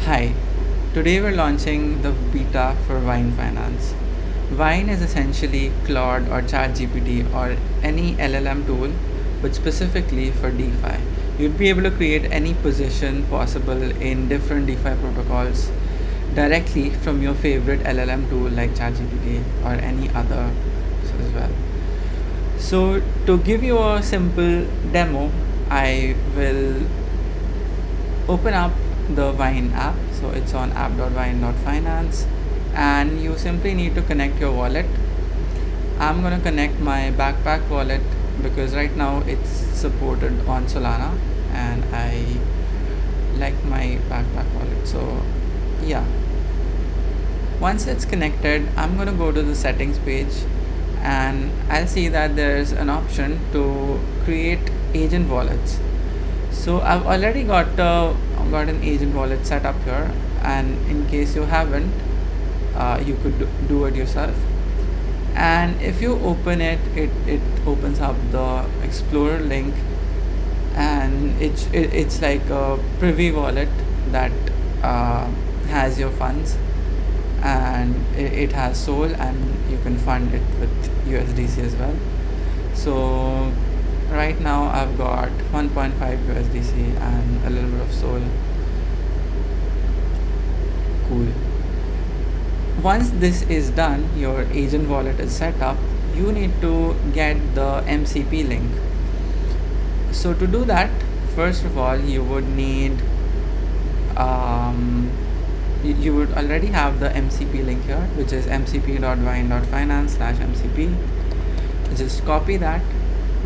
Hi, today we're launching the beta for Wine Finance. Wine is essentially Claude or ChatGPT or any LLM tool, but specifically for DeFi. You'd be able to create any position possible in different DeFi protocols directly from your favorite LLM tool like ChatGPT or any other as well. So, to give you a simple demo, I will open up the Wine app. So it's on app.wine.finance, and you simply need to connect your wallet. I'm gonna connect my backpack wallet because right now it's supported on Solana and I like my backpack wallet. So yeah, once it's connected, I'm gonna go to the settings page and I'll see that there's an option to create agent wallets. So I've already got an agent wallet set up here, and in case you haven't, you could do it yourself. And if you open it, it opens up the Explorer link, and it's like a privy wallet that has your funds, and it has Sol, and you can fund it with USDC as well. So right now I've got 1.5 USDC and a little bit of Sol. Cool. Once this is done, your agent wallet is set up, you need to get the MCP link. So to do that, first of all, you would need you would already have the MCP link here, which is mcp.wine.finance/mcp. Just copy that,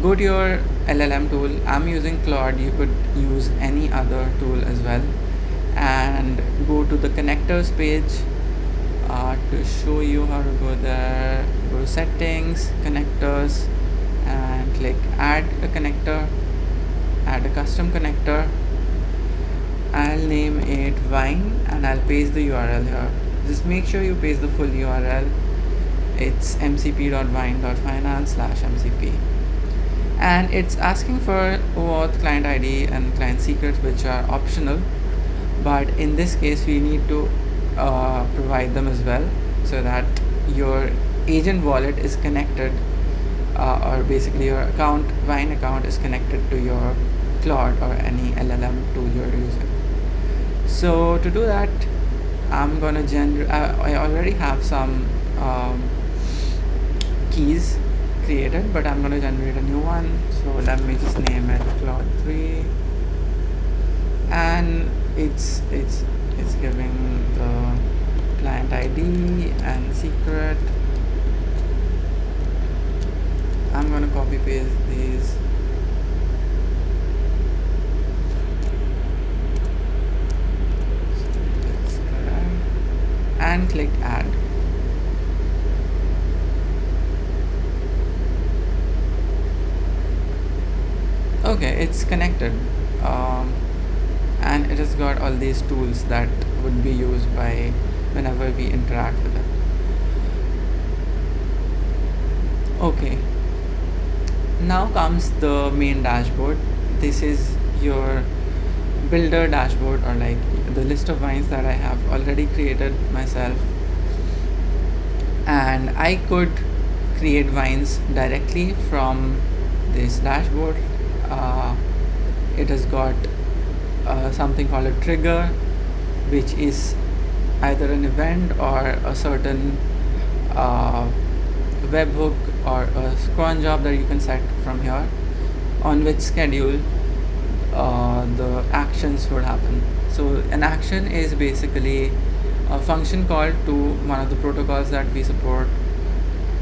go to your LLM tool. I'm using Claude, you could use any other tool as well, and go to the connectors page. To show you how to go there, go to settings, connectors, and click add a connector, add a custom connector. I'll name it Wine and I'll paste the URL here. Just make sure you paste the full URL. It's mcp.wine.finance/mcp, and it's asking for OAuth client ID and client secrets, which are optional, but in this case we need to provide them as well, so that your agent wallet is connected, or basically your Wine account is connected to your Claude or any LLM tool you're using. So to do that, I'm gonna I already have some keys created, but I'm gonna generate a new one. So let me just name it Claude 3, and it's giving the client ID and secret. I'm gonna copy paste these. And click add. Okay, it's connected, and it has got all these tools that would be used by whenever we interact with it. Okay, now comes the main dashboard. This is your builder dashboard, or like the list of wines that I have already created myself, and I could create wines directly from this dashboard. It has got something called a trigger, which is either an event or a certain webhook or a cron job that you can set from here, on which schedule the actions would happen. So an action is basically a function call to one of the protocols that we support,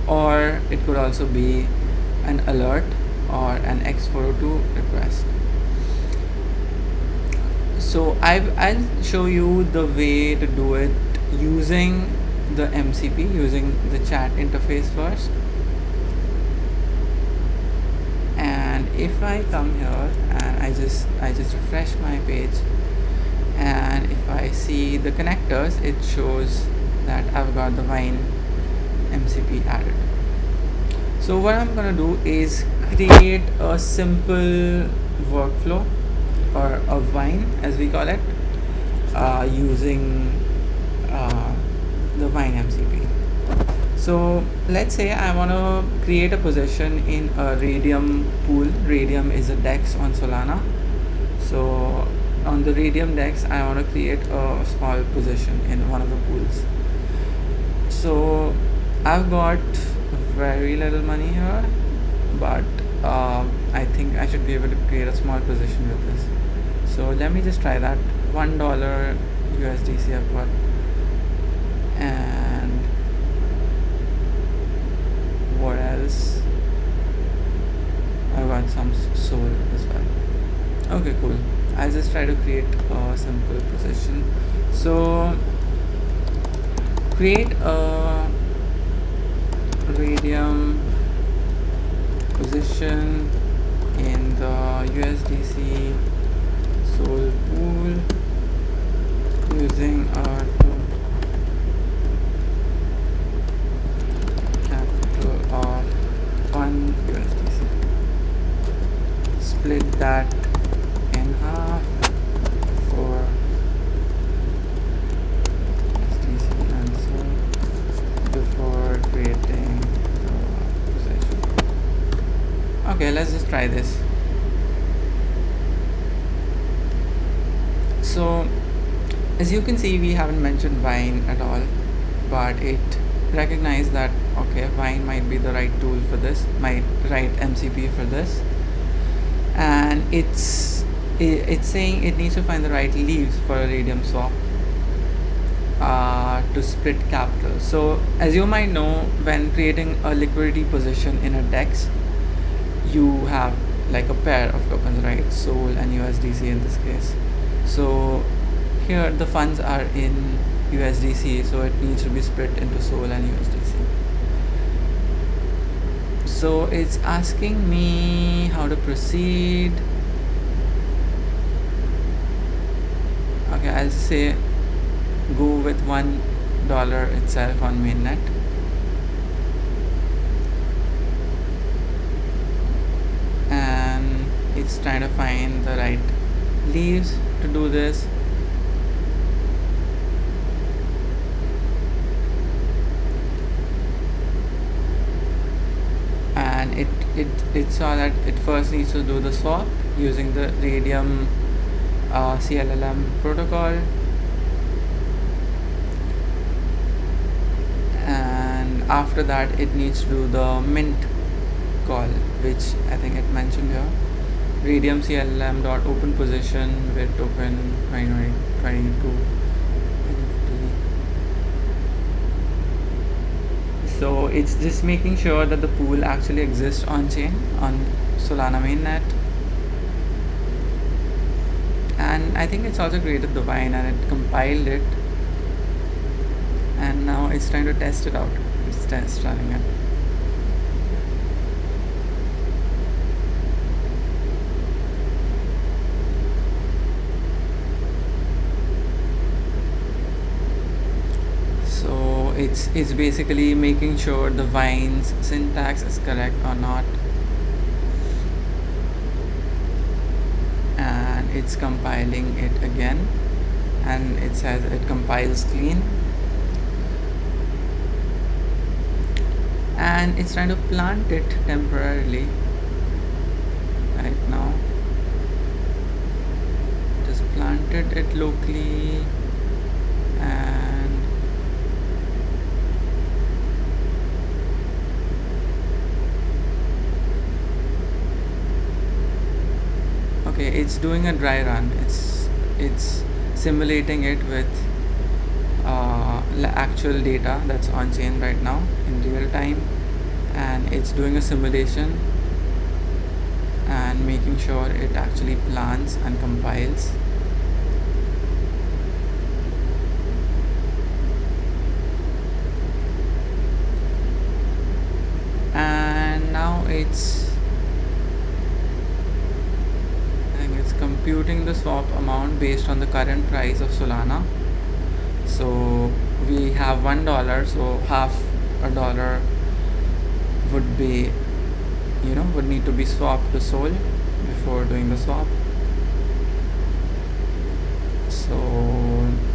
or it could also be an alert or an X402 request. So I'll show you the way to do it using the MCP, using the chat interface first. And if I come here and I just refresh my page, and if I see the connectors, it shows that I've got the Wine MCP added. So what I'm gonna do is create a simple workflow, or a Wine as we call it, using uh, the Vine MCP. So let's say I want to create a position in a Radium pool. Radium is a DEX on Solana. So on the Radium DEX, I want to create a small position in one of the pools. So I've got very little money here, but I think I should be able to create a small position with this. So let me just try that. $1 USDC I've got, and what else? I got some soul as well. Okay, cool. I'll just try to create a simple position. So create a Radium position in the USDC Sol pool using our capital of 1 USDC. Split that in half for USDC and Sol before creating the position. Okay, let's just try this. So as you can see, we haven't mentioned Vine at all, but it recognized that okay, Vine might be the right tool for this, right MCP for this, and it's saying it needs to find the right leaves for a Radium swap to split capital. So as you might know, when creating a liquidity position in a DEX, you have like a pair of tokens, right? Sol and USDC in this case. So here the funds are in USDC, so it needs to be split into Sol and USDC. So it's asking me how to proceed. Okay, I'll say go with $1 itself on mainnet. And it's trying to find the right leaves to do this. And it saw that it first needs to do the swap using the Radium CLLM protocol, and after that it needs to do the mint call, which I think it mentioned here. Radium CLLM dot open position with token 2022. So it's just making sure that the pool actually exists on chain on Solana mainnet. And I think it's also created the Vine and it compiled it, and now it's trying to test it out. It's test running it. So it's basically making sure the Vine's syntax is correct or not, and it's compiling it again, and it says it compiles clean, and it's trying to plant it temporarily right now. Just planted it locally, and okay, it's doing a dry run. It's simulating it with actual data that's on chain right now in real time, and it's doing a simulation and making sure it actually plants and compiles. And now it's computing the swap amount based on the current price of Solana. So we have $1, so half a dollar would be, would need to be swapped to Sol before doing the swap. So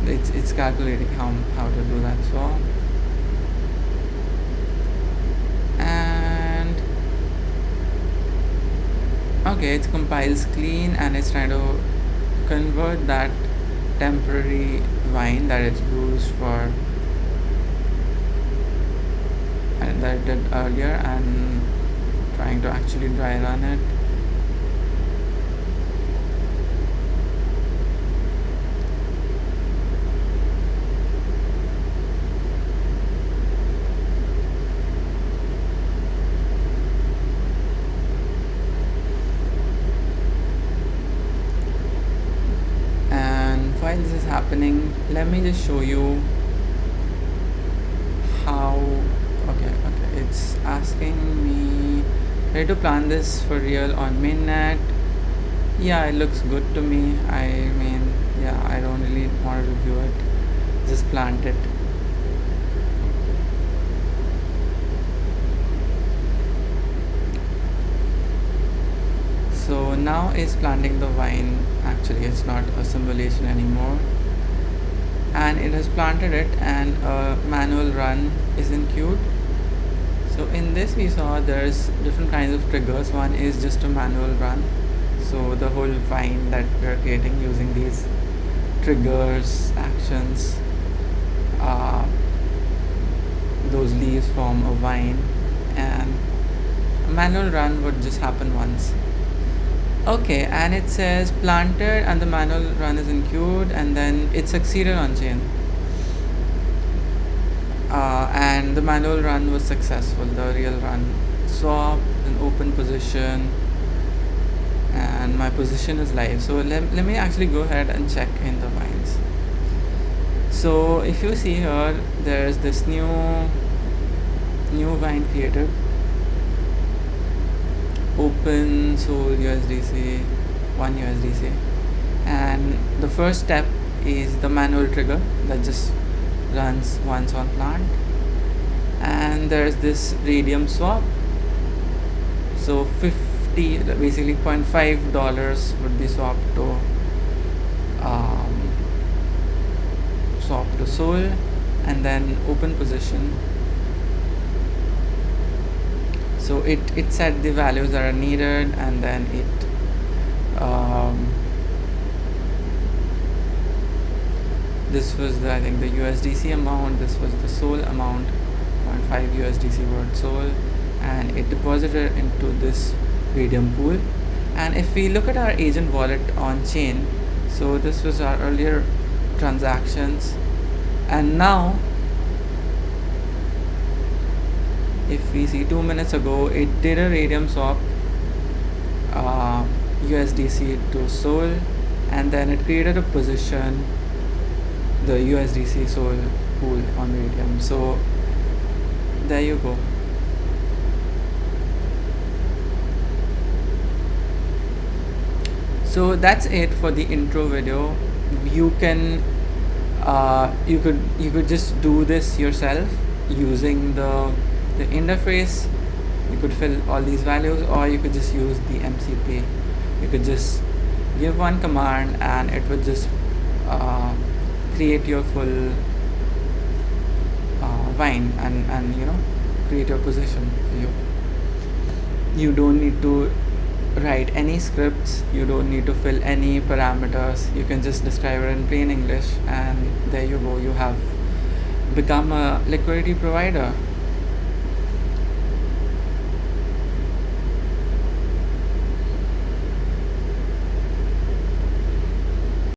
it's calculating how to do that swap. And okay, it compiles clean and it's trying to convert that temporary wine that it's used for and that it did earlier, and trying to actually dry run it. And while this is happening, let me just show you how. Okay, it's asking me ready to plan this for real on mainnet. Yeah, it looks good to me. I mean, yeah, I don't really want to review it, just plant it. So now it's planting the vine. Actually, it's not a simulation anymore, and it has planted it, and a manual run is in queue. So in this we saw there's different kinds of triggers. One is just a manual run, so the whole vine that we're creating using these triggers, actions, those leaves form a vine, and a manual run would just happen once. Okay, and it says planted and the manual run is in queued, and then it succeeded on chain. And the manual run was successful, the real run. Swap, an open position, and my position is live. So let me actually go ahead and check in the vines. So if you see here, there's this new vine created. Open Sol USDC, 1 USDC, and the first step is the manual trigger that just runs once on plant, and there's this radium swap. So 50, basically $0.5 would be swapped to Sol, and then open position. So it set the values that are needed, and then it this was I think the USDC amount, this was the Sol amount, 0.5 USDC worth Sol, and it deposited into this Radium pool. And if we look at our agent wallet on chain, so this was our earlier transactions, and now if we see 2 minutes ago, it did a Radium swap, USDC to Sol, and then it created a position, the USDC Sol pool on Radium. So there you go. So that's it for the intro video. You can you could just do this yourself using the interface. You could fill all these values, or you could just use the MCP. You could just give one command and it would just create your full vine, and create your position for you. You don't need to write any scripts, you don't need to fill any parameters. You can just describe it in plain English, and there you go, you have become a liquidity provider.